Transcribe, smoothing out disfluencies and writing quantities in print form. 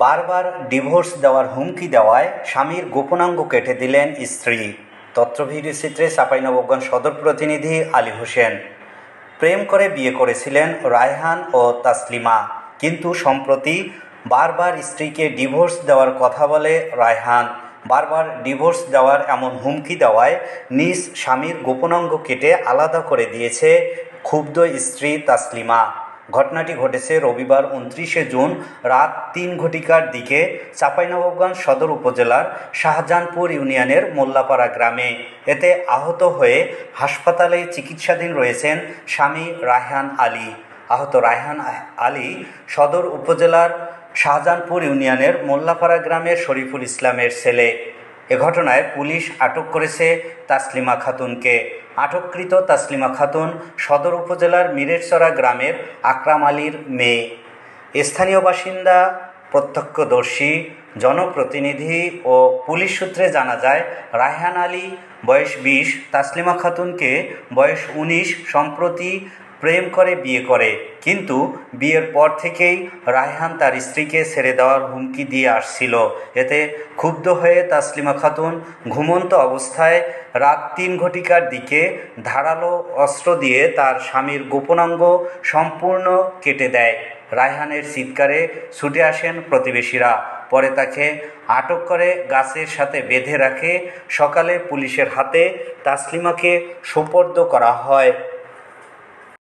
বারবার ডিভোর্স দেওয়ার হুমকি দেওয়ায় স্বামীর গোপনাঙ্গ কেটে দিলেন স্ত্রী। তথ্যভিডিও চিত্রে চাঁপাইনবাবগঞ্জ সদর প্রতিনিধি আলী হোসেন। প্রেম করে বিয়ে করেছিলেন রায়হান ও তাসলিমা, কিন্তু সম্প্রতি বারবার স্ত্রীকে ডিভোর্স দেওয়ার কথা বলে রায়হান। বারবার ডিভোর্স দেওয়ার এমন হুমকি দেওয়ায় নিজ স্বামীর গোপনাঙ্গ কেটে আলাদা করে দিয়েছে ক্ষুব্ধ স্ত্রী তাসলিমা। ঘটনাটি ঘটেছে রবিবার 29শে জুন রাত 3 ঘটিকার দিকে চাঁপাইনবাবগঞ্জ সদর উপজেলার শাহজাহানপুর ইউনিয়নের মোল্লাপাড়া গ্রামে। এতে আহত হয়ে হাসপাতালে চিকিৎসাধীন রয়েছেন স্বামী রায়হান আলী। আহত রায়হান আলী সদর উপজেলার শাহজাহানপুর ইউনিয়নের মোল্লাপাড়া গ্রামের শরীফুল ইসলামের ছেলে। এ ঘটনায় পুলিশ আটক করেছে তাসলিমা খাতুনকে। আটককৃত তাসলিমা খাতুন সদর উপজেলার মিরেরচরা গ্রামের আকরাম আলীর মেয়ে। স্থানীয় বাসিন্দা, প্রত্যক্ষদর্শী, জনপ্রতিনিধি ও পুলিশ সূত্রে জানা যায়, রায়হান আলী বয়স 20, তাসলিমা খাতুনকে বয়স 19 সম্প্রতি প্রেম করে বিয়ে করে। কিন্তু বিয়ের পর থেকেই রায়হান তার স্ত্রীকে ছেড়ে দেওয়ার হুমকি দিয়ে আসছিল। এতে ক্ষুব্ধ হয়ে তাসলিমা খাতুন ঘুমন্ত অবস্থায় রাত 3 ঘটিকার দিকে ধারালো অস্ত্র দিয়ে তার স্বামীর গোপনাঙ্গ সম্পূর্ণ কেটে দেয়। রায়হানের চিৎকারে ছুটে আসেন প্রতিবেশীরা। পরে তাকে আটক করে গাছের সাথে বেঁধে রাখে। সকালে পুলিশের হাতে তাসলিমাকে সোপর্দ করা হয়।